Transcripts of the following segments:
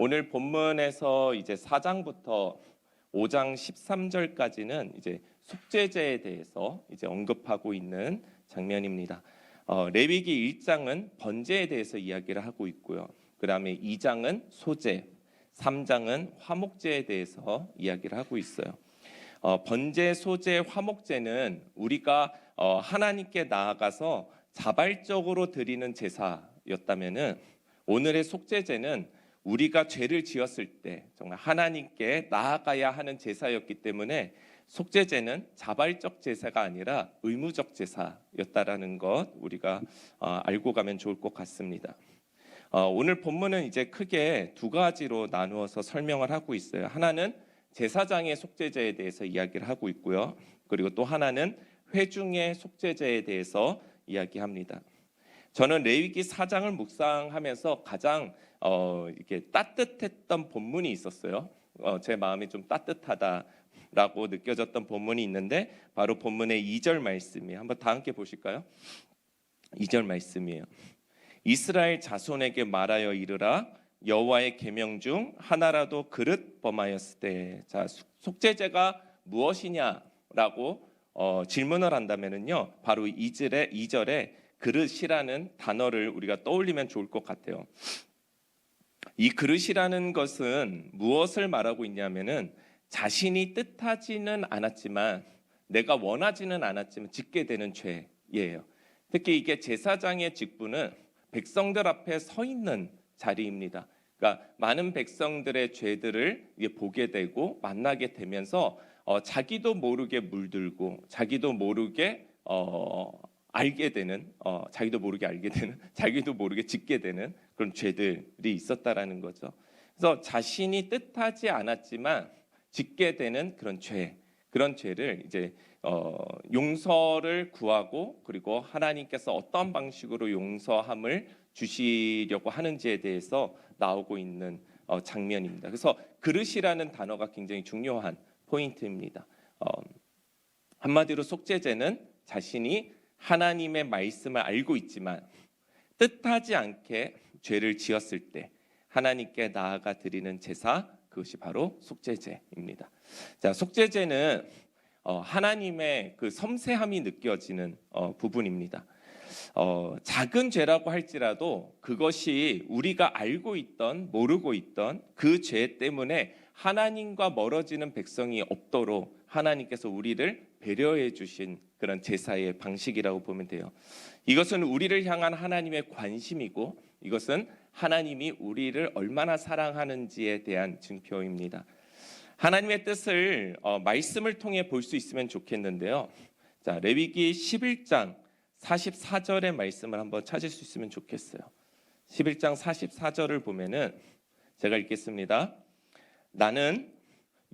오늘 본문에서 이제 4장부터 5장 13절까지는 이제 속죄제에 대해서 이제 언급하고 있는 장면입니다. 레위기 1장은 번제에 대해서 이야기를 하고 있고요. 그다음에 2장은 소제, 3장은 화목제에 대해서 이야기를 하고 있어요. 번제, 소제, 화목제는 우리가 하나님께 나아가서 자발적으로 드리는 제사였다면은 오늘의 속죄제는 우리가 죄를 지었을 때 정말 하나님께 나아가야 하는 제사였기 때문에 속죄제는 자발적 제사가 아니라 의무적 제사였다라는 것 우리가 알고 가면 좋을 것 같습니다. 오늘 본문은 이제 크게 두 가지로 나누어서 설명을 하고 있어요. 하나는 제사장의 속죄제에 대해서 이야기를 하고 있고요. 그리고 또 하나는 회중의 속죄제에 대해서 이야기합니다. 저는 레위기 4장을 묵상하면서 가장 이렇게 따뜻했던 본문이 있었어요. 제 마음이 좀 따뜻하다라고 느껴졌던 본문이 있는데 바로 본문의 2절 말씀이에요. 한번 다 함께 보실까요? 2절 말씀이에요. 이스라엘 자손에게 말하여 이르라 여호와의 계명 중 하나라도 그릇 범하였을 때, 자 속죄제가 무엇이냐라고 질문을 한다면은요, 바로 2절에 그릇이라는 단어를 우리가 떠올리면 좋을 것 같아요. 이 그릇이라는 것은 무엇을 말하고 있냐면은 자신이 뜻하지는 않았지만 내가 원하지는 않았지만 짓게 되는 죄예요. 특히 이게 제사장의 직분은 백성들 앞에 서 있는 자리입니다. 그러니까 많은 백성들의 죄들을 보게 되고 만나게 되면서 자기도 모르게 물들고 자기도 모르게 알게 되는 자기도 모르게 짓게 되는 그런 죄들이 있었다라는 거죠. 그래서 자신이 뜻하지 않았지만 짓게 되는 그런 죄를 이제 용서를 구하고 그리고 하나님께서 어떤 방식으로 용서함을 주시려고 하는지에 대해서 나오고 있는 장면입니다. 그래서 그릇이라는 단어가 굉장히 중요한 포인트입니다. 한마디로 속죄제는 자신이 하나님의 말씀을 알고 있지만 뜻하지 않게 죄를 지었을 때 하나님께 나아가 드리는 제사, 그것이 바로 속죄제입니다. 자, 속죄제는 하나님의 그 섬세함이 느껴지는 부분입니다. 작은 죄라고 할지라도 그것이 우리가 알고 있던 모르고 있던 그 죄 때문에 하나님과 멀어지는 백성이 없도록 하나님께서 우리를 배려해 주신 그런 제사의 방식이라고 보면 돼요. 이것은 우리를 향한 하나님의 관심이고 이것은 하나님이 우리를 얼마나 사랑하는지에 대한 증표입니다. 하나님의 뜻을 말씀을 통해 볼 수 있으면 좋겠는데요. 자, 레위기 11장 44절의 말씀을 한번 찾을 수 있으면 좋겠어요. 11장 44절을 보면은 제가 읽겠습니다. 나는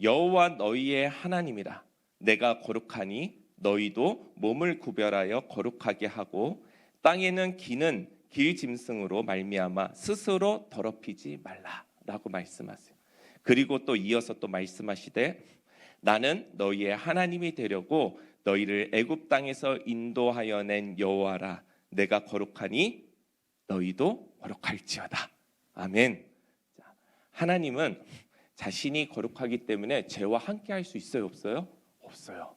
여호와 너희의 하나님이라. 내가 거룩하니 너희도 몸을 구별하여 거룩하게 하고 땅에는 기는 길 짐승으로 말미암아 스스로 더럽히지 말라라고 말씀하세요. 그리고 또 이어서 또 말씀하시되 나는 너희의 하나님이 되려고 너희를 애굽 땅에서 인도하여 낸 여호와라. 내가 거룩하니 너희도 거룩할지어다. 아멘. 자, 하나님은 자신이 거룩하기 때문에 죄와 함께 할 수 있어요, 없어요? 없어요.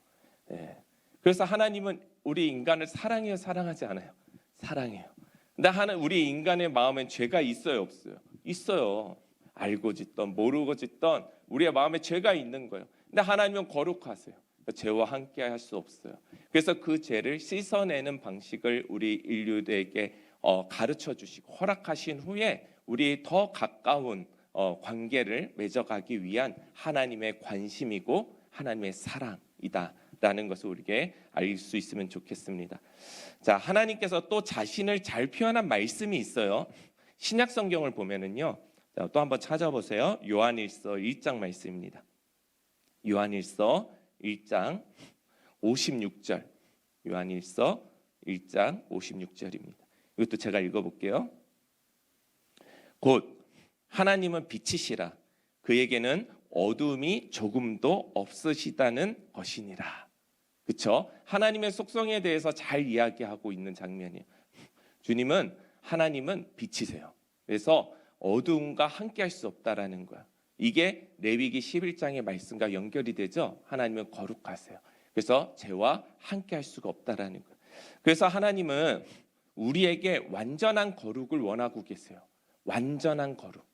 네. 그래서 하나님은 우리 인간을 사랑해요, 사랑하지 않아요? 사랑해요. 근데 우리 인간의 마음엔 죄가 있어요, 없어요? 있어요. 알고 짓던 모르고 짓던 우리의 마음에 죄가 있는 거예요. 근데 하나님은 거룩하세요. 죄와 함께 할 수 없어요. 그래서 그 죄를 씻어내는 방식을 우리 인류에게 가르쳐 주시고 허락하신 후에 우리 더 가까운 관계를 맺어가기 위한 하나님의 관심이고 하나님의 사랑이다라는 것을 우리에게 알 수 있으면 좋겠습니다. 자, 하나님께서 또 자신을 잘 표현한 말씀이 있어요. 신약 성경을 보면은요. 자, 또 한번 찾아보세요. 요한일서 1장 말씀입니다. 요한일서 1장 56절. 요한일서 1장 56절입니다. 이것도 제가 읽어볼게요. 곧 하나님은 빛이시라. 그에게는 어둠이 조금도 없으시다는 것이니라. 그렇죠? 하나님의 속성에 대해서 잘 이야기하고 있는 장면이에요. 하나님은 빛이세요. 그래서 어두움과 함께할 수 없다라는 거야. 이게 레위기 11장의 말씀과 연결이 되죠. 하나님은 거룩하세요. 그래서 죄와 함께할 수가 없다라는 거야. 그래서 하나님은 우리에게 완전한 거룩을 원하고 계세요. 완전한 거룩,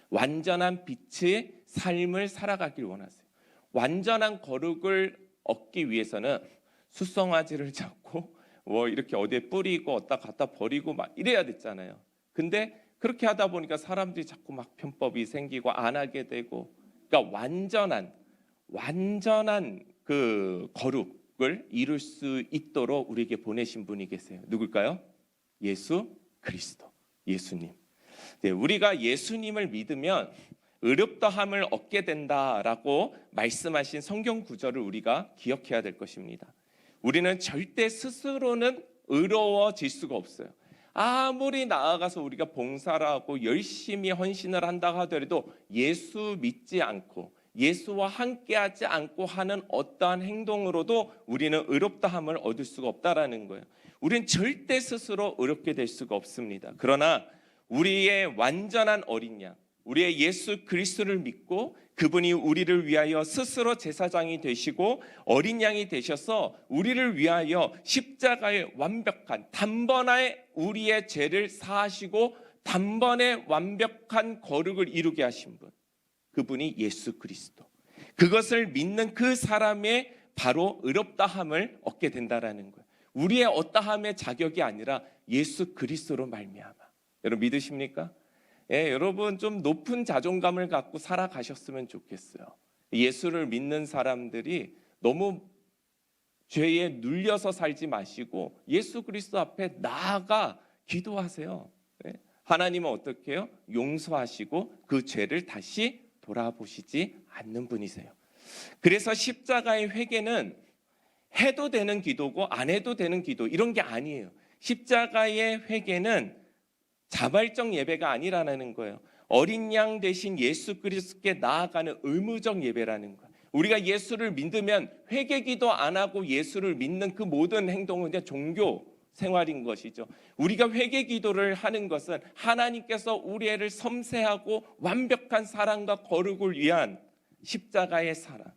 완전한 빛의 삶을 살아가길 원하세요. 완전한 거룩을 얻기 위해서는 수송아지를 잡고 뭐 이렇게 어디에 뿌리고 어디다 갖다 버리고 막 이래야 됐잖아요. 근데 그렇게 하다 보니까 사람들이 자꾸 막 편법이 생기고 안 하게 되고, 그러니까 완전한 그 거룩을 이룰 수 있도록 우리에게 보내신 분이 계세요. 누굴까요? 예수 그리스도, 예수님. 네, 우리가 예수님을 믿으면 의롭다함을 얻게 된다라고 말씀하신 성경 구절을 우리가 기억해야 될 것입니다. 우리는 절대 스스로는 의로워질 수가 없어요. 아무리 나아가서 우리가 봉사를 하고 열심히 헌신을 한다 하더라도 예수 믿지 않고 예수와 함께하지 않고 하는 어떠한 행동으로도 우리는 의롭다함을 얻을 수가 없다라는 거예요. 우리는 절대 스스로 의롭게 될 수가 없습니다. 그러나 우리의 완전한 어린 양, 우리의 예수 그리스도를 믿고 그분이 우리를 위하여 스스로 제사장이 되시고 어린 양이 되셔서 우리를 위하여 십자가의 완벽한 단번에 우리의 죄를 사하시고 단번에 완벽한 거룩을 이루게 하신 분, 그분이 예수 그리스도. 그것을 믿는 그 사람의 바로 의롭다함을 얻게 된다라는 거예요. 우리의 어떠함의 자격이 아니라 예수 그리스도로 말미암아. 여러분 믿으십니까? 예, 여러분 좀 높은 자존감을 갖고 살아가셨으면 좋겠어요. 예수를 믿는 사람들이 너무 죄에 눌려서 살지 마시고 예수 그리스도 앞에 나아가 기도하세요. 예? 하나님은 어떻게 해요? 용서하시고 그 죄를 다시 돌아보시지 않는 분이세요. 그래서 십자가의 회개는 해도 되는 기도고 안 해도 되는 기도 이런 게 아니에요. 십자가의 회개는 자발적 예배가 아니라는 거예요. 어린 양 대신 예수 그리스도께 나아가는 의무적 예배라는 거예요. 우리가 예수를 믿으면 회개기도 안 하고 예수를 믿는 그 모든 행동은 그냥 종교 생활인 것이죠. 우리가 회개기도를 하는 것은 하나님께서 우리를 섬세하고 완벽한 사랑과 거룩을 위한 십자가의 사랑,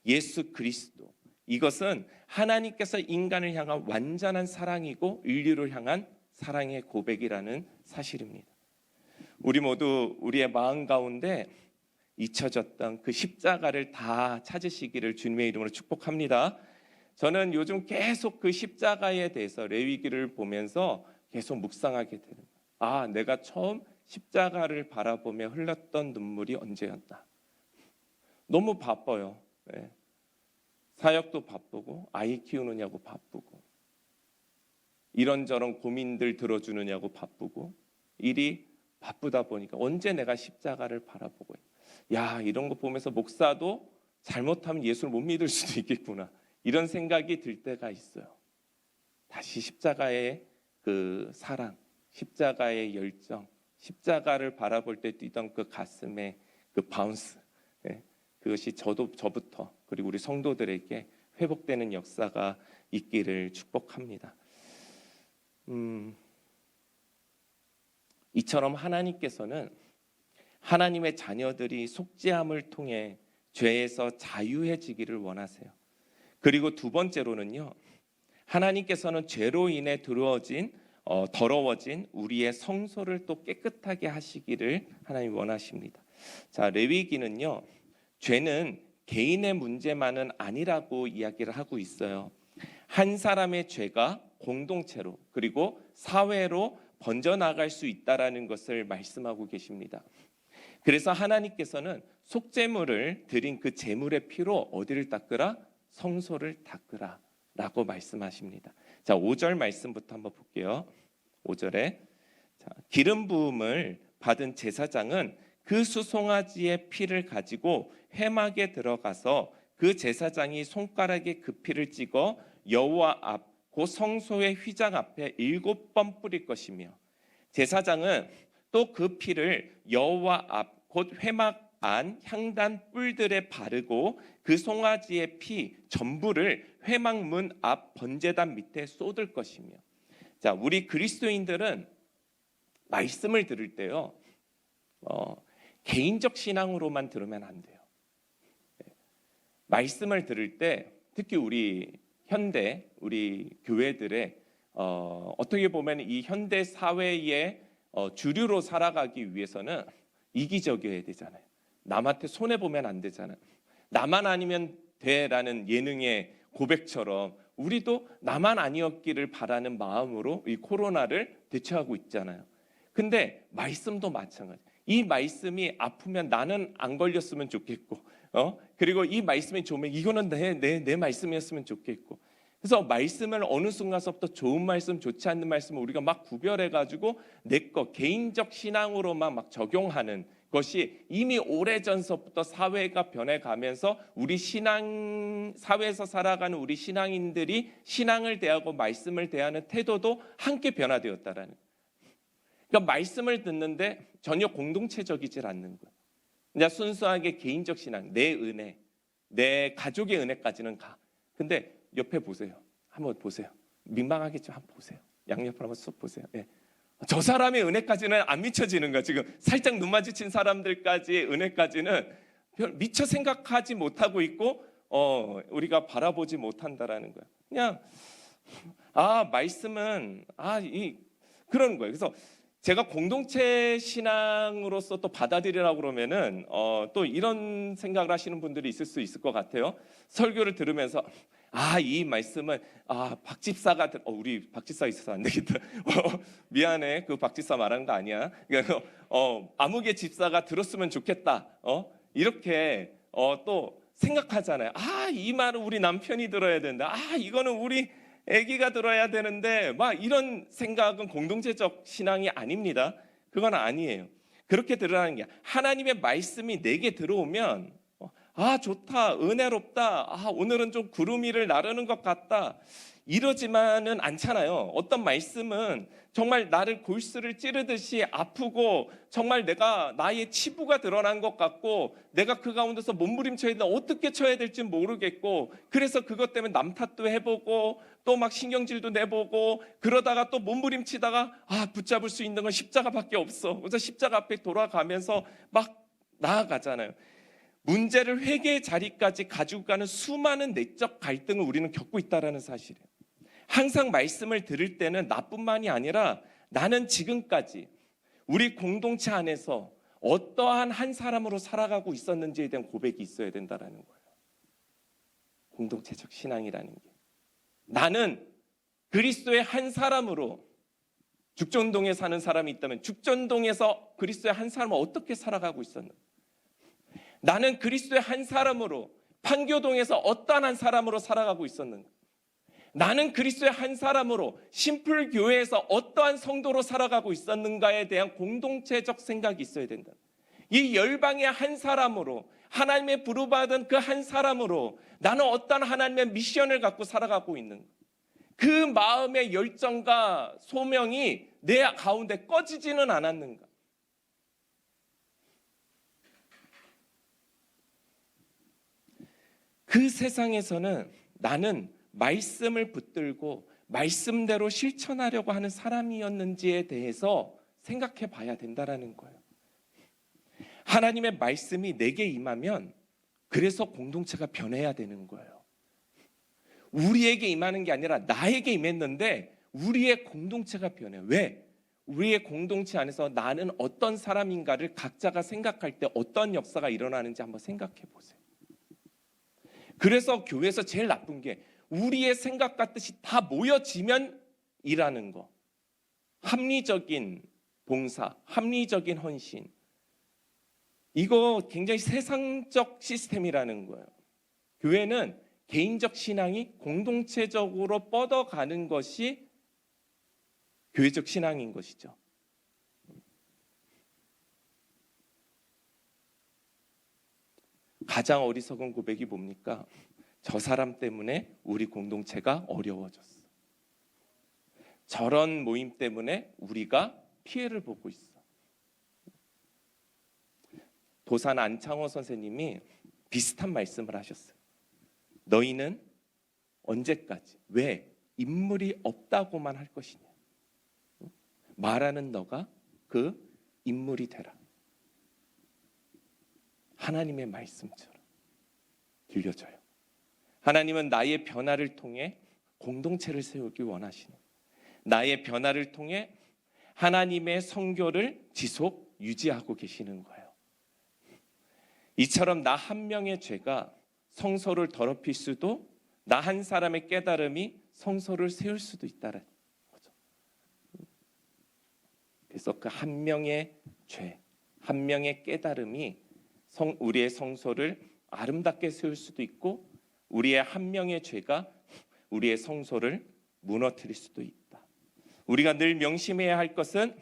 예수 그리스도. 이것은 하나님께서 인간을 향한 완전한 사랑이고 인류를 향한 사랑의 고백이라는 사실입니다. 우리 모두 우리의 마음 가운데 잊혀졌던 그 십자가를 다 찾으시기를 주님의 이름으로 축복합니다. 저는 요즘 계속 그 십자가에 대해서 레위기를 보면서 계속 묵상하게 되는 거예요. 아, 내가 처음 십자가를 바라보며 흘렸던 눈물이 언제였나. 너무 바빠요. 네. 사역도 바쁘고 아이 키우느냐고 바쁘고 이런저런 고민들 들어주느냐고 바쁘고 일이 바쁘다 보니까 언제 내가 십자가를 바라보고 야, 이런 거 보면서 목사도 잘못하면 예수를 못 믿을 수도 있겠구나 이런 생각이 들 때가 있어요. 다시 십자가의 그 사랑, 십자가의 열정, 십자가를 바라볼 때 뛰던 그 가슴의 그 바운스, 네, 그것이 저부터 그리고 우리 성도들에게 회복되는 역사가 있기를 축복합니다. 이처럼 하나님께서는 하나님의 자녀들이 속죄함을 통해 죄에서 자유해지기를 원하세요. 그리고 두 번째로는요, 하나님께서는 죄로 인해 더러워진 우리의 성소를 또 깨끗하게 하시기를 하나님 원하십니다. 자, 레위기는요, 죄는 개인의 문제만은 아니라고 이야기를 하고 있어요. 한 사람의 죄가 공동체로 그리고 사회로 번져나갈 수 있다라는 것을 말씀하고 계십니다. 그래서 하나님께서는 속죄물을 드린 그 제물의 피로 어디를 닦으라? 성소를 닦으라 라고 말씀하십니다. 자, 5절 말씀부터 한번 볼게요. 5절에 자, 기름 부음을 받은 제사장은 그 수송아지의 피를 가지고 회막에 들어가서 그 제사장이 손가락에 그 피를 찍어 여호와 앞 그 성소의 휘장 앞에 7번 뿌릴 것이며 제사장은 또 그 피를 여호와 앞 곧 회막 안 향단 뿔들에 바르고 그 송아지의 피 전부를 회막문 앞 번제단 밑에 쏟을 것이며. 자, 우리 그리스도인들은 말씀을 들을 때요, 개인적 신앙으로만 들으면 안 돼요. 말씀을 들을 때 특히 우리 현대 우리 교회들의 어떻게 보면 이 현대 사회의 주류로 살아가기 위해서는 이기적이어야 되잖아요. 남한테 손해 보면 안 되잖아요. 나만 아니면 돼라는 예능의 고백처럼 우리도 나만 아니었기를 바라는 마음으로 이 코로나를 대처하고 있잖아요. 근데 말씀도 마찬가지. 이 말씀이 아프면 나는 안 걸렸으면 좋겠고, 그리고 이 말씀이 좋으면 이거는 내 말씀이었으면 좋겠고. 그래서 말씀을 어느 순간서부터 좋은 말씀, 좋지 않는 말씀을 우리가 막 구별해가지고 내 거 개인적 신앙으로만 막 적용하는 것이 이미 오래전서부터 사회가 변해가면서 우리 사회에서 살아가는 우리 신앙인들이 신앙을 대하고 말씀을 대하는 태도도 함께 변화되었다라는 거예요. 그러니까 말씀을 듣는데 전혀 공동체적이질 않는 거예요. 그냥 순수하게 개인적 신앙, 내 은혜, 내 가족의 은혜까지는 가. 근데 옆에 보세요. 한번 보세요. 민망하겠지만 한번 보세요. 양옆을 한번 쑥 보세요. 예. 저 사람의 은혜까지는 안 미쳐지는 거야. 지금 살짝 눈 마주친 사람들까지의 은혜까지는 미처 생각하지 못하고 있고 우리가 바라보지 못한다라는 거야. 그냥 말씀은 그런 거예요. 그래서 제가 공동체 신앙으로서 또 받아들이라고 그러면은 또 이런 생각을 하시는 분들이 있을 수 있을 것 같아요. 설교를 들으면서 이 말씀은 박 집사가 우리 박 집사 있어서 안 되겠다. 미안해, 그 박 집사 말하는 거 아니야. 그러니까 아무개 집사가 들었으면 좋겠다. 이렇게 또 생각하잖아요. 이 말은 우리 남편이 들어야 된다. 이거는 우리 아기가 들어야 되는데 막 이런 생각은 공동체적 신앙이 아닙니다. 그건 아니에요. 그렇게 들으라는 게 하나님의 말씀이 내게 들어오면 좋다, 은혜롭다, 오늘은 좀 구름 위를 나르는 것 같다 이러지만은 않잖아요. 어떤 말씀은 정말 나를 골수를 찌르듯이 아프고 정말 나의 치부가 드러난 것 같고 내가 그 가운데서 몸부림쳐야 되는데 어떻게 쳐야 될지 모르겠고 그래서 그것 때문에 남 탓도 해보고 또 막 신경질도 내보고 그러다가 또 몸부림치다가 붙잡을 수 있는 건 십자가밖에 없어. 그래서 십자가 앞에 돌아가면서 막 나아가잖아요. 문제를 회개의 자리까지 가지고 가는 수많은 내적 갈등을 우리는 겪고 있다는 사실이에요. 항상 말씀을 들을 때는 나뿐만이 아니라 나는 지금까지 우리 공동체 안에서 어떠한 한 사람으로 살아가고 있었는지에 대한 고백이 있어야 된다는 거예요. 공동체적 신앙이라는 게. 나는 그리스도의 한 사람으로 죽전동에 사는 사람이 있다면 죽전동에서 그리스도의 한 사람은 어떻게 살아가고 있었는가? 나는 그리스도의 한 사람으로 판교동에서 어떠한 한 사람으로 살아가고 있었는가? 나는 그리스도의 한 사람으로 심플교회에서 어떠한 성도로 살아가고 있었는가에 대한 공동체적 생각이 있어야 된다. 이 열방의 한 사람으로 하나님의 부름받은 그 한 사람으로 나는 어떠한 하나님의 미션을 갖고 살아가고 있는가? 그 마음의 열정과 소명이 내 가운데 꺼지지는 않았는가? 그 세상에서는 나는 말씀을 붙들고 말씀대로 실천하려고 하는 사람이었는지에 대해서 생각해 봐야 된다는 거예요. 하나님의 말씀이 내게 임하면 그래서 공동체가 변해야 되는 거예요. 우리에게 임하는 게 아니라 나에게 임했는데 우리의 공동체가 변해요. 왜? 우리의 공동체 안에서 나는 어떤 사람인가를 각자가 생각할 때 어떤 역사가 일어나는지 한번 생각해 보세요. 그래서 교회에서 제일 나쁜 게 우리의 생각 같듯이 다 모여지면 일하는 거. 합리적인 봉사, 합리적인 헌신. 이거 굉장히 세상적 시스템이라는 거예요. 교회는 개인적 신앙이 공동체적으로 뻗어가는 것이 교회적 신앙인 것이죠. 가장 어리석은 고백이 뭡니까? 저 사람 때문에 우리 공동체가 어려워졌어. 저런 모임 때문에 우리가 피해를 보고 있어. 도산 안창호 선생님이 비슷한 말씀을 하셨어요. 너희는 언제까지 왜 인물이 없다고만 할 것이냐? 말하는 너가 그 인물이 되라. 하나님의 말씀처럼 들려져요. 하나님은 나의 변화를 통해 공동체를 세우기 원하시는, 나의 변화를 통해 하나님의 성교를 지속 유지하고 계시는 거예요. 이처럼 나 한 명의 죄가 성소를 더럽힐 수도, 나 한 사람의 깨달음이 성소를 세울 수도 있다는 거죠. 그래서 그 한 명의 죄, 한 명의 깨달음이 우리의 성소를 아름답게 세울 수도 있고, 우리의 한 명의 죄가 우리의 성소를 무너뜨릴 수도 있다. 우리가 늘 명심해야 할 것은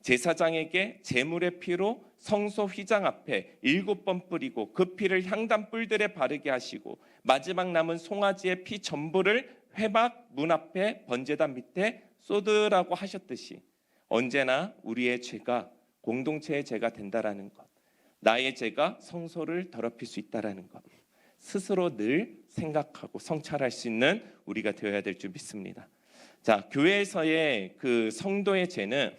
제사장에게 제물의 피로 성소 휘장 앞에 7번 뿌리고 그 피를 향단 뿔들에 바르게 하시고 마지막 남은 송아지의 피 전부를 회막 문 앞에 번제단 밑에 쏟으라고 하셨듯이 언제나 우리의 죄가 공동체의 죄가 된다라는 것, 나의 죄가 성소를 더럽힐 수 있다라는 것, 스스로 늘 생각하고 성찰할 수 있는 우리가 되어야 될 줄 믿습니다. 자, 교회에서의 그 성도의 죄는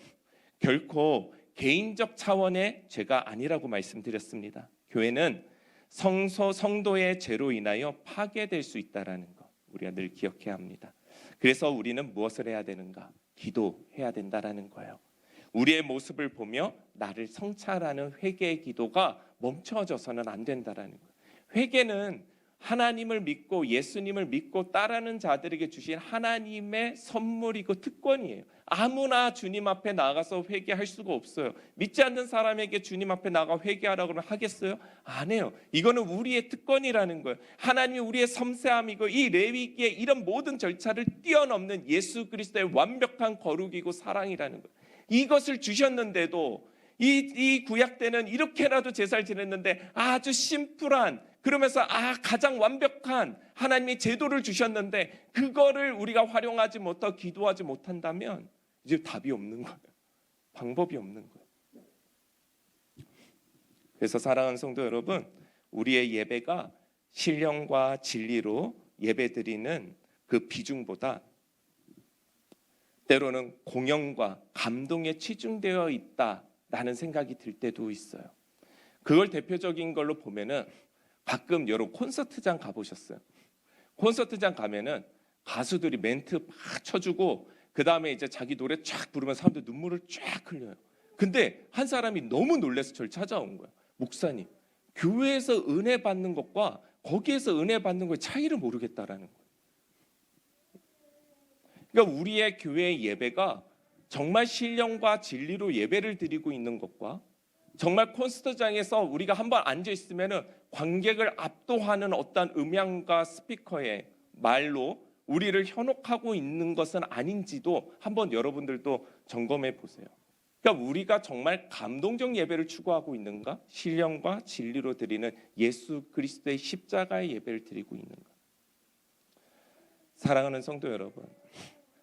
결코 개인적 차원의 죄가 아니라고 말씀드렸습니다. 교회는 성도의 죄로 인하여 파괴될 수 있다라는 것, 우리가 늘 기억해야 합니다. 그래서 우리는 무엇을 해야 되는가? 기도해야 된다라는 거예요. 우리의 모습을 보며 나를 성찰하는 회개의 기도가 멈춰져서는 안 된다라는 거예요. 회개는 하나님을 믿고 예수님을 믿고 따르는 자들에게 주신 하나님의 선물이고 특권이에요. 아무나 주님 앞에 나가서 회개할 수가 없어요. 믿지 않는 사람에게 주님 앞에 나가 회개하라고 그러면 하겠어요? 안 해요. 이거는 우리의 특권이라는 거예요. 하나님이 우리의 섬세함이고 이 레위기의 이런 모든 절차를 뛰어넘는 예수 그리스도의 완벽한 거룩이고 사랑이라는 거예요. 이것을 주셨는데도 이 구약 때는 이렇게라도 제사를 지냈는데 아주 심플한, 그러면서 가장 완벽한 하나님의 제도를 주셨는데 그거를 우리가 활용하지 못하고 기도하지 못한다면 이제 답이 없는 거예요. 방법이 없는 거예요. 그래서 사랑하는 성도 여러분, 우리의 예배가 신령과 진리로 예배드리는 그 비중보다 때로는 공연과 감동에 치중되어 있다라는 생각이 들 때도 있어요. 그걸 대표적인 걸로 보면은 가끔 여러분 콘서트장 가보셨어요? 콘서트장 가면은 가수들이 멘트 막 쳐주고 그 다음에 이제 자기 노래 쫙 부르면 사람들 눈물을 쫙 흘려요. 근데 한 사람이 너무 놀라서 저를 찾아온 거예요. 목사님, 교회에서 은혜 받는 것과 거기에서 은혜 받는 거의 차이를 모르겠다라는 거예요. 그러니까 우리의 교회의 예배가 정말 신령과 진리로 예배를 드리고 있는 것과 정말 콘서트장에서 우리가 한번 앉아 있으면은 관객을 압도하는 어떤 음향과 스피커의 말로 우리를 현혹하고 있는 것은 아닌지도 한번 여러분들도 점검해 보세요. 그러니까 우리가 정말 감동적 예배를 추구하고 있는가? 신령과 진리로 드리는 예수 그리스도의 십자가의 예배를 드리고 있는가? 사랑하는 성도 여러분,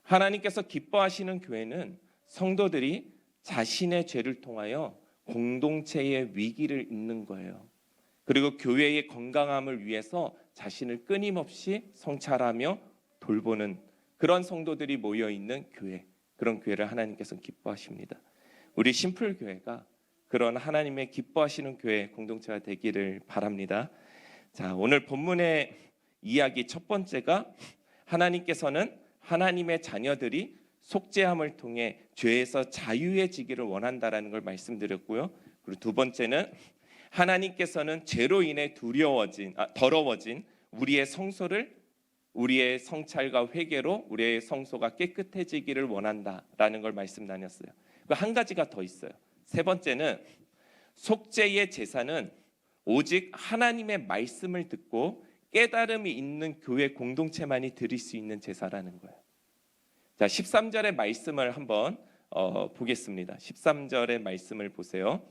하나님께서 기뻐하시는 교회는 성도들이 자신의 죄를 통하여 공동체의 위기를 잇는 거예요. 그리고 교회의 건강함을 위해서 자신을 끊임없이 성찰하며 돌보는 그런 성도들이 모여있는 교회, 그런 교회를 하나님께서는 기뻐하십니다. 우리 심플교회가 그런 하나님의 기뻐하시는 교회 공동체가 되기를 바랍니다. 자, 오늘 본문의 이야기 첫 번째가 하나님께서는 하나님의 자녀들이 속죄함을 통해 죄에서 자유해지기를 원한다라는 걸 말씀드렸고요. 그리고 두 번째는 하나님께서는 죄로 인해 더러워진 우리의 성소를 우리의 성찰과 회개로 우리의 성소가 깨끗해지기를 원한다라는 걸 말씀 나눴어요. 한 가지가 더 있어요. 세 번째는 속죄의 제사는 오직 하나님의 말씀을 듣고 깨달음이 있는 교회 공동체만이 드릴 수 있는 제사라는 거예요. 자, 13절의 말씀을 한번 보겠습니다. 13절의 말씀을 보세요.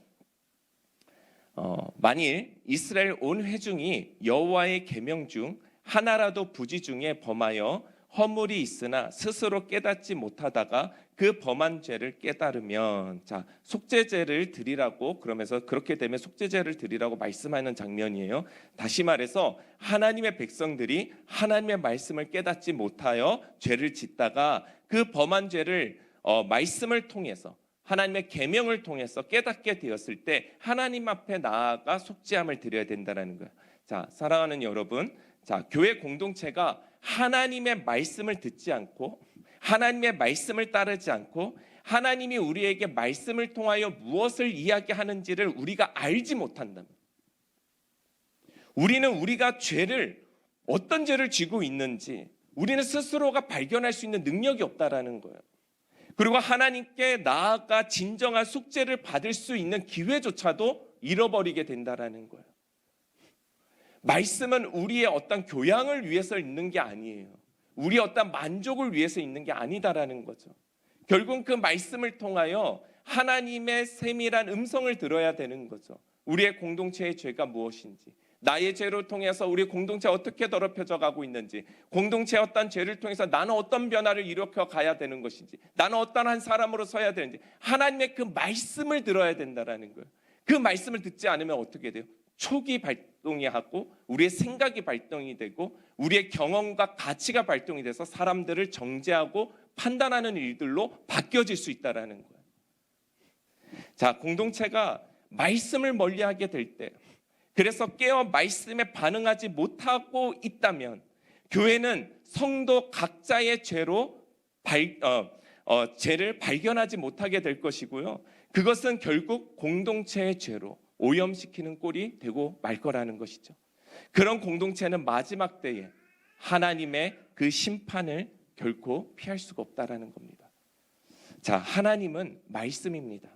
만일 이스라엘 온 회중이 여호와의 계명 중 하나라도 부지 중에 범하여 허물이 있으나 스스로 깨닫지 못하다가 그 범한 죄를 깨달으면, 자, 속죄제를 드리라고, 그러면서 그렇게 되면 속죄제를 드리라고 말씀하는 장면이에요. 다시 말해서 하나님의 백성들이 하나님의 말씀을 깨닫지 못하여 죄를 짓다가 그 범한 죄를 말씀을 통해서 하나님의 계명을 통해서 깨닫게 되었을 때 하나님 앞에 나아가 속죄함을 드려야 된다는 거예요. 자, 사랑하는 여러분, 자, 교회 공동체가 하나님의 말씀을 듣지 않고 하나님의 말씀을 따르지 않고 하나님이 우리에게 말씀을 통하여 무엇을 이야기하는지를 우리가 알지 못한다면, 우리는 우리가 어떤 죄를 지고 있는지 우리는 스스로가 발견할 수 있는 능력이 없다라는 거예요. 그리고 하나님께 나아가 진정한 속죄를 받을 수 있는 기회조차도 잃어버리게 된다라는 거예요. 말씀은 우리의 어떤 교양을 위해서 있는 게 아니에요. 우리의 어떤 만족을 위해서 있는 게 아니다라는 거죠. 결국 그 말씀을 통하여 하나님의 세밀한 음성을 들어야 되는 거죠. 우리의 공동체의 죄가 무엇인지, 나의 죄를 통해서 우리 공동체가 어떻게 더럽혀져 가고 있는지, 공동체의 어떤 죄를 통해서 나는 어떤 변화를 일으켜 가야 되는 것인지, 나는 어떤 한 사람으로 서야 되는지, 하나님의 그 말씀을 들어야 된다라는 거예요. 그 말씀을 듣지 않으면 어떻게 돼요? 촉이 발동이 하고 우리의 생각이 발동이 되고 우리의 경험과 가치가 발동이 돼서 사람들을 정죄하고 판단하는 일들로 바뀌어질 수 있다라는 거예요. 자, 공동체가 말씀을 멀리하게 될 때, 그래서 깨어 말씀에 반응하지 못하고 있다면 교회는 성도 각자의 죄를 발견하지 못하게 될 것이고요. 그것은 결국 공동체의 죄로 오염시키는 꼴이 되고 말 거라는 것이죠. 그런 공동체는 마지막 때에 하나님의 그 심판을 결코 피할 수가 없다라는 겁니다. 자, 하나님은 말씀입니다.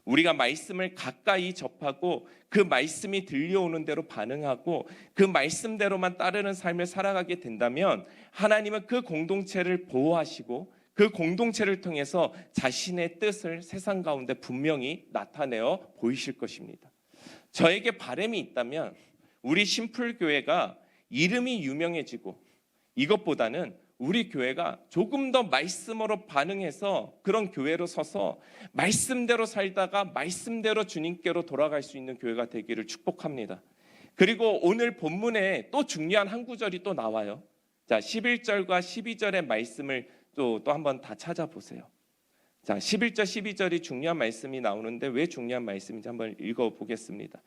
우리가 말씀을 가까이 접하고 그 말씀이 들려오는 대로 반응하고 그 말씀대로만 따르는 삶을 살아가게 된다면 하나님은 그 공동체를 보호하시고 그 공동체를 통해서 자신의 뜻을 세상 가운데 분명히 나타내어 보이실 것입니다. 저에게 바람이 있다면 우리 심플교회가 이름이 유명해지고 이것보다는 우리 교회가 조금 더 말씀으로 반응해서 그런 교회로 서서 말씀대로 살다가 말씀대로 주님께로 돌아갈 수 있는 교회가 되기를 축복합니다. 그리고 오늘 본문에 또 중요한 한 구절이 또 나와요. 자, 11절과 12절의 말씀을 또 한번 다 찾아보세요. 자, 11절, 12절이 중요한 말씀이 나오는데 왜 중요한 말씀인지 한번 읽어보겠습니다.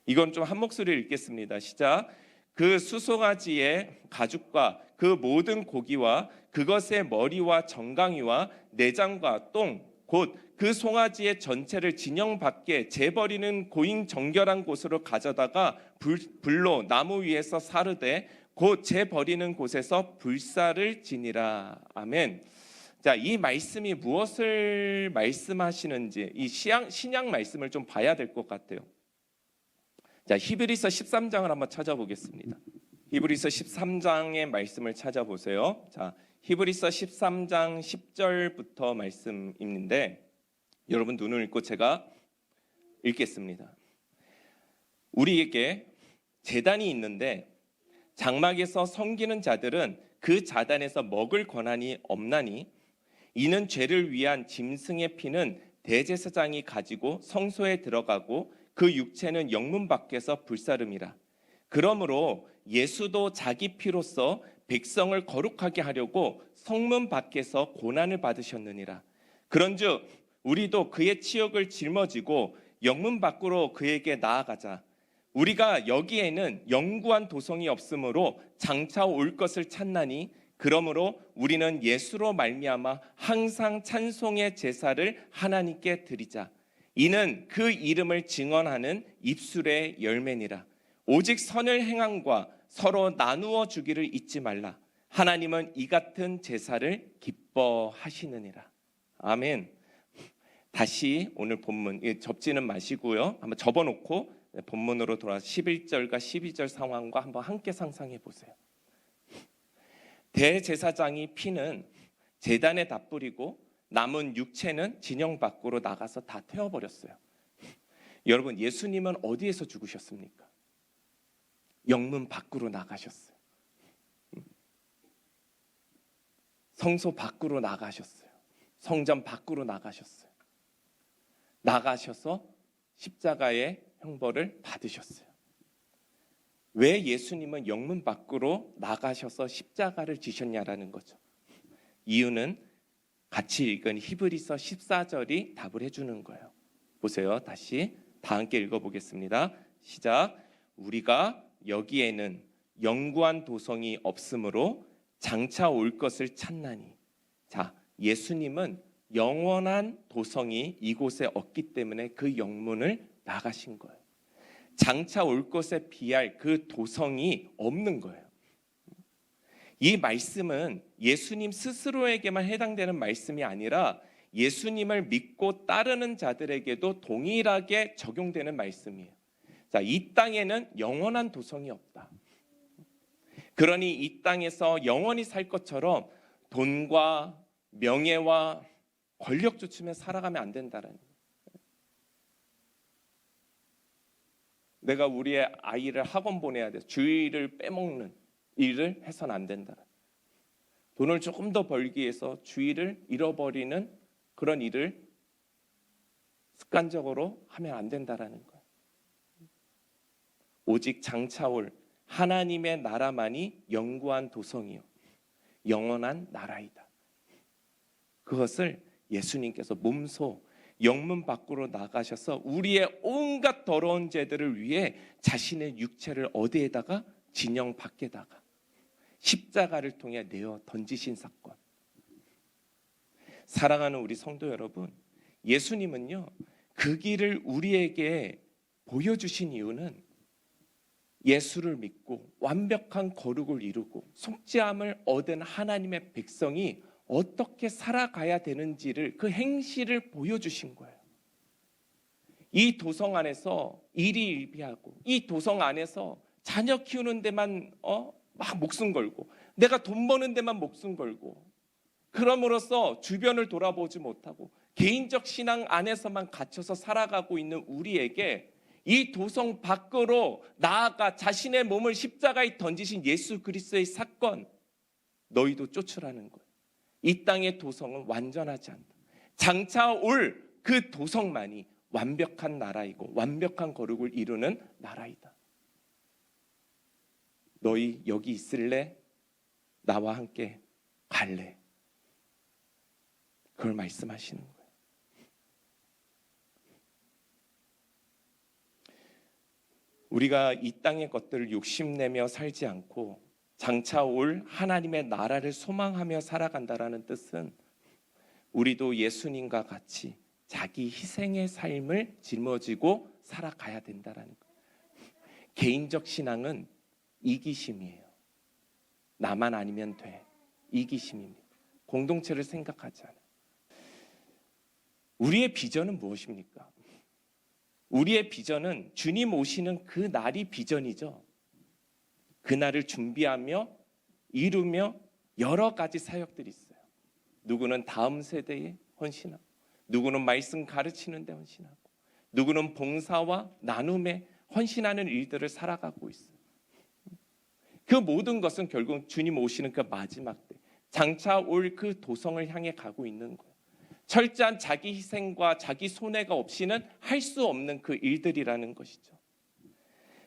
이건 좀 한 목소리를 읽겠습니다. 시작. 그 수송아지의 가죽과 그 모든 고기와 그것의 머리와 정강이와 내장과 똥, 곧 그 송아지의 전체를 진영 밖에 재버리는 고잉 정결한 곳으로 가져다가 불로 나무 위에서 사르되 곧 재버리는 곳에서 불사를 지니라. 아멘. 자, 이 말씀이 무엇을 말씀하시는지 이 신약 말씀을 좀 봐야 될 것 같아요. 자, 히브리서 13장을 한번 찾아보겠습니다. 히브리서 13장의 말씀을 찾아보세요. 자, 히브리서 13장 10절부터 말씀인데 여러분 눈을 읽고 제가 읽겠습니다. 우리에게 제단이 있는데 장막에서 섬기는 자들은 그 제단에서 먹을 권한이 없나니 이는 죄를 위한 짐승의 피는 대제사장이 가지고 성소에 들어가고 그 육체는 영문 밖에서 불사름이라. 그러므로 예수도 자기 피로써 백성을 거룩하게 하려고 성문 밖에서 고난을 받으셨느니라. 그런즉 우리도 그의 치욕을 짊어지고 영문 밖으로 그에게 나아가자. 우리가 여기에는 영구한 도성이 없으므로 장차 올 것을 찾나니 그러므로 우리는 예수로 말미암아 항상 찬송의 제사를 하나님께 드리자. 이는 그 이름을 증언하는 입술의 열매니라. 오직 선을 행함과 서로 나누어 주기를 잊지 말라. 하나님은 이 같은 제사를 기뻐하시느니라. 아멘. 다시 오늘 본문 접지는 마시고요. 한번 접어놓고 본문으로 돌아서 11절과 12절 상황과 한번 함께 상상해 보세요. 대제사장이 피는 제단에 다 뿌리고 남은 육체는 진영 밖으로 나가서 다 태워버렸어요. 여러분, 예수님은 어디에서 죽으셨습니까? 영문 밖으로 나가셨어요. 성소 밖으로 나가셨어요. 성전 밖으로 나가셨어요. 나가셔서 십자가의 형벌을 받으셨어요. 왜 예수님은 영문 밖으로 나가셔서 십자가를 지셨냐라는 거죠. 이유는 같이 읽은 히브리서 14절이 답을 해주는 거예요. 보세요. 다시 다 함께 읽어보겠습니다. 시작. 우리가 여기에는 영구한 도성이 없으므로 장차 올 것을 찾나니. 자, 예수님은 영원한 도성이 이곳에 없기 때문에 그 영문을 나가신 거예요. 장차 올 것에 비할 그 도성이 없는 거예요. 이 말씀은 예수님 스스로에게만 해당되는 말씀이 아니라 예수님을 믿고 따르는 자들에게도 동일하게 적용되는 말씀이에요. 자, 이 땅에는 영원한 도성이 없다. 그러니 이 땅에서 영원히 살 것처럼 돈과 명예와 권력 쫓으며 살아가면 안 된다는 거예요. 내가 우리의 아이를 학원 보내야 돼. 주일을 빼먹는 일을 해서는 안 된다. 돈을 조금 더 벌기 위해서 주일을 잃어버리는 그런 일을 습관적으로 하면 안 된다라는 거예요. 오직 장차 올 하나님의 나라만이 영구한 도성이요 영원한 나라이다. 그것을 예수님께서 몸소 영문 밖으로 나가셔서 우리의 온갖 더러운 죄들을 위해 자신의 육체를 어디에다가 진영 밖에다가 십자가를 통해 내어 던지신 사건. 사랑하는 우리 성도 여러분, 예수님은요 그 길을 우리에게 보여주신 이유는 예수를 믿고 완벽한 거룩을 이루고 속죄함을 얻은 하나님의 백성이 어떻게 살아가야 되는지를 그 행실을 보여주신 거예요. 이 도성 안에서 일희일비하고 이 도성 안에서 자녀 키우는 데만 막 목숨 걸고 내가 돈 버는 데만 목숨 걸고 그럼으로써 주변을 돌아보지 못하고 개인적 신앙 안에서만 갇혀서 살아가고 있는 우리에게 이 도성 밖으로 나아가 자신의 몸을 십자가에 던지신 예수 그리스도의 사건, 너희도 쫓으라는 거예요. 이 땅의 도성은 완전하지 않다. 장차 올 그 도성만이 완벽한 나라이고 완벽한 거룩을 이루는 나라이다. 너희 여기 있을래? 나와 함께 갈래? 그걸 말씀하시는 거예요. 우리가 이 땅의 것들을 욕심내며 살지 않고 장차 올 하나님의 나라를 소망하며 살아간다라는 뜻은 우리도 예수님과 같이 자기 희생의 삶을 짊어지고 살아가야 된다라는 거예요. 개인적 신앙은 이기심이에요. 나만 아니면 돼. 이기심입니다. 공동체를 생각하지 않아요. 우리의 비전은 무엇입니까? 우리의 비전은 주님 오시는 그 날이 비전이죠. 그날을 준비하며 이루며 여러 가지 사역들이 있어요. 누구는 다음 세대에 헌신하고 누구는 말씀 가르치는 데 헌신하고 누구는 봉사와 나눔에 헌신하는 일들을 살아가고 있어요. 그 모든 것은 결국 주님 오시는 그 마지막 때 장차 올 그 도성을 향해 가고 있는 거예요. 철저한 자기 희생과 자기 손해가 없이는 할 수 없는 그 일들이라는 것이죠.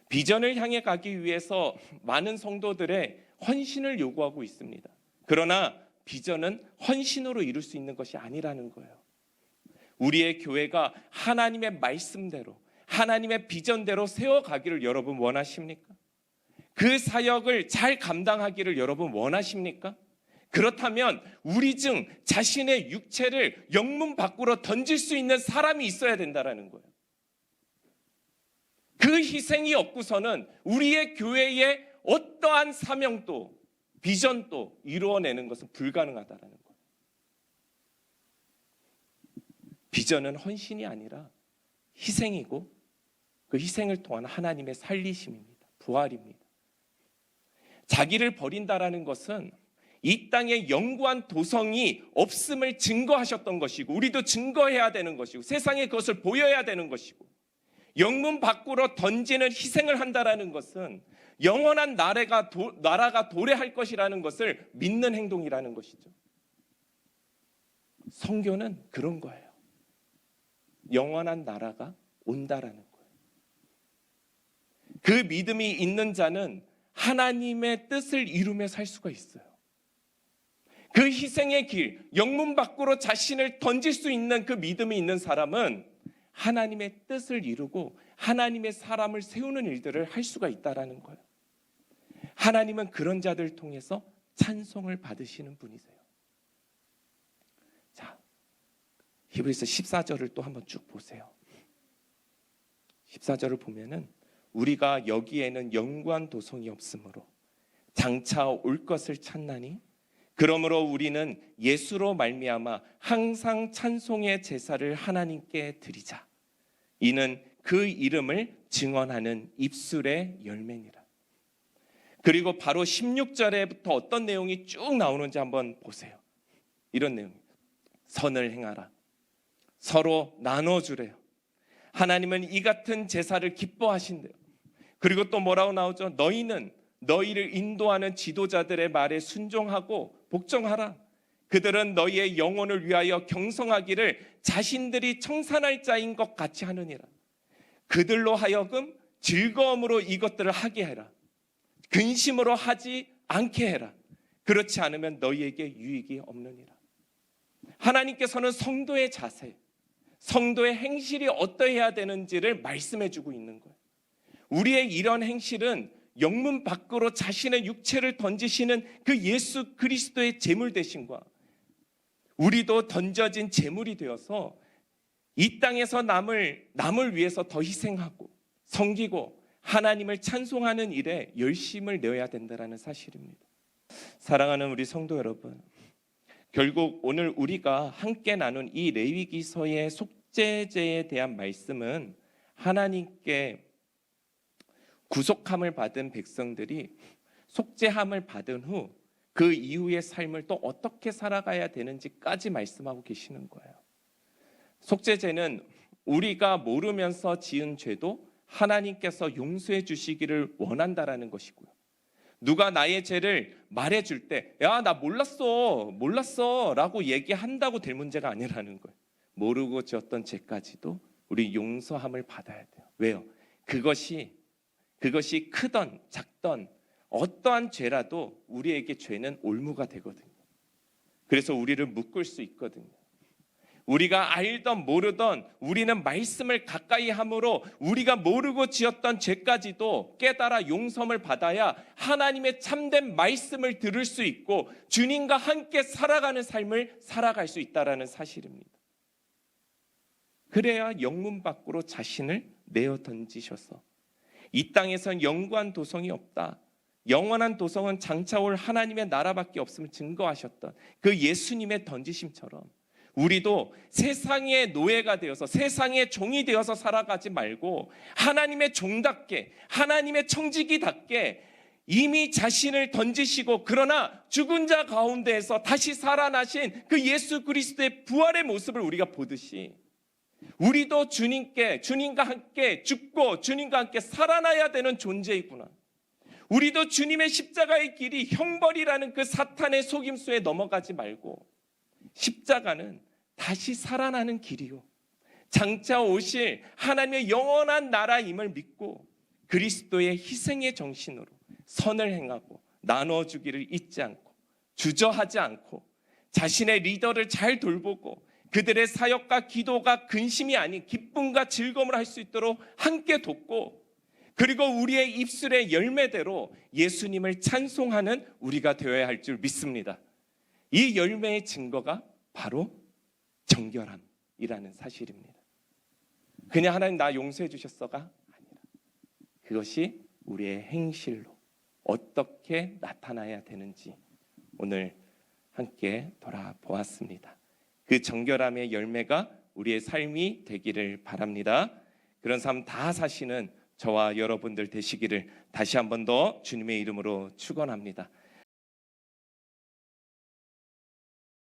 비전을 향해 가기 위해서 많은 성도들의 헌신을 요구하고 있습니다. 그러나 비전은 헌신으로 이룰 수 있는 것이 아니라는 거예요. 우리의 교회가 하나님의 말씀대로 하나님의 비전대로 세워가기를 여러분 원하십니까? 그 사역을 잘 감당하기를 여러분 원하십니까? 그렇다면 우리 중 자신의 육체를 영문 밖으로 던질 수 있는 사람이 있어야 된다는 거예요. 그 희생이 없고서는 우리의 교회의 어떠한 사명도 비전도 이루어내는 것은 불가능하다는 거예요. 비전은 헌신이 아니라 희생이고 그 희생을 통한 하나님의 살리심입니다. 부활입니다. 자기를 버린다라는 것은 이 땅에 영구한 도성이 없음을 증거하셨던 것이고 우리도 증거해야 되는 것이고 세상에 그것을 보여야 되는 것이고 영문 밖으로 던지는 희생을 한다라는 것은 영원한 나라가 도래할 것이라는 것을 믿는 행동이라는 것이죠. 선교는 그런 거예요. 영원한 나라가 온다라는 거예요. 그 믿음이 있는 자는 하나님의 뜻을 이루며 살 수가 있어요. 그 희생의 길, 영문 밖으로 자신을 던질 수 있는 그 믿음이 있는 사람은 하나님의 뜻을 이루고 하나님의 사람을 세우는 일들을 할 수가 있다라는 거예요. 하나님은 그런 자들을 통해서 찬송을 받으시는 분이세요. 자, 히브리서 14절을 또 한번 쭉 보세요. 14절을 보면은 우리가 여기에는 영구한 도성이 없으므로 장차 올 것을 찾나니 그러므로 우리는 예수로 말미암아 항상 찬송의 제사를 하나님께 드리자. 이는 그 이름을 증언하는 입술의 열매니라. 그리고 바로 16절에부터 어떤 내용이 쭉 나오는지 한번 보세요. 이런 내용입니다. 선을 행하라. 서로 나눠주래요. 하나님은 이 같은 제사를 기뻐하신대요. 그리고 또 뭐라고 나오죠? 너희는 너희를 인도하는 지도자들의 말에 순종하고 복종하라. 그들은 너희의 영혼을 위하여 경성하기를 자신들이 청산할 자인 것 같이 하느니라. 그들로 하여금 즐거움으로 이것들을 하게 해라. 근심으로 하지 않게 해라. 그렇지 않으면 너희에게 유익이 없느니라. 하나님께서는 성도의 자세, 성도의 행실이 어떠해야 되는지를 말씀해 주고 있는 거예요. 우리의 이런 행실은 영문 밖으로 자신의 육체를 던지시는 그 예수 그리스도의 제물 되심과 우리도 던져진 제물이 되어서 이 땅에서 남을 위해서 더 희생하고 섬기고 하나님을 찬송하는 일에 열심을 내어야 된다는 사실입니다. 사랑하는 우리 성도 여러분, 결국 오늘 우리가 함께 나눈 이 레위기서의 속죄제에 대한 말씀은 하나님께 구속함을 받은 백성들이 속죄함을 받은 후 그 이후의 삶을 또 어떻게 살아가야 되는지까지 말씀하고 계시는 거예요. 속죄제는 우리가 모르면서 지은 죄도 하나님께서 용서해 주시기를 원한다라는 것이고요. 누가 나의 죄를 말해줄 때 야, 나 몰랐어 라고 얘기한다고 될 문제가 아니라는 거예요. 모르고 지었던 죄까지도 우리 용서함을 받아야 돼요. 왜요? 그것이 크던 작던 어떠한 죄라도 우리에게 죄는 올무가 되거든요. 그래서 우리를 묶을 수 있거든요. 우리가 알던 모르던 우리는 말씀을 가까이 함으로 우리가 모르고 지었던 죄까지도 깨달아 용서를 받아야 하나님의 참된 말씀을 들을 수 있고 주님과 함께 살아가는 삶을 살아갈 수 있다는 사실입니다. 그래야 영문 밖으로 자신을 내어 던지셔서 이 땅에선 영구한 도성이 없다. 영원한 도성은 장차 올 하나님의 나라밖에 없음을 증거하셨던 그 예수님의 던지심처럼 우리도 세상의 노예가 되어서 세상의 종이 되어서 살아가지 말고 하나님의 종답게 하나님의 청지기답게 이미 자신을 던지시고 그러나 죽은 자 가운데에서 다시 살아나신 그 예수 그리스도의 부활의 모습을 우리가 보듯이 우리도 주님과 함께 죽고 주님과 함께 살아나야 되는 존재이구나. 우리도 주님의 십자가의 길이 형벌이라는 그 사탄의 속임수에 넘어가지 말고 십자가는 다시 살아나는 길이요 장차 오실 하나님의 영원한 나라임을 믿고 그리스도의 희생의 정신으로 선을 행하고 나눠주기를 잊지 않고 주저하지 않고 자신의 리더를 잘 돌보고 그들의 사역과 기도가 근심이 아닌 기쁨과 즐거움을 할 수 있도록 함께 돕고 그리고 우리의 입술의 열매대로 예수님을 찬송하는 우리가 되어야 할 줄 믿습니다. 이 열매의 증거가 바로 정결함이라는 사실입니다. 그냥 하나님 나 용서해 주셨어가 아니라 그것이 우리의 행실로 어떻게 나타나야 되는지 오늘 함께 돌아보았습니다. 그 정결함의 열매가 우리의 삶이 되기를 바랍니다. 그런 삶 다 사시는 저와 여러분들 되시기를 다시 한 번 더 주님의 이름으로 축원합니다.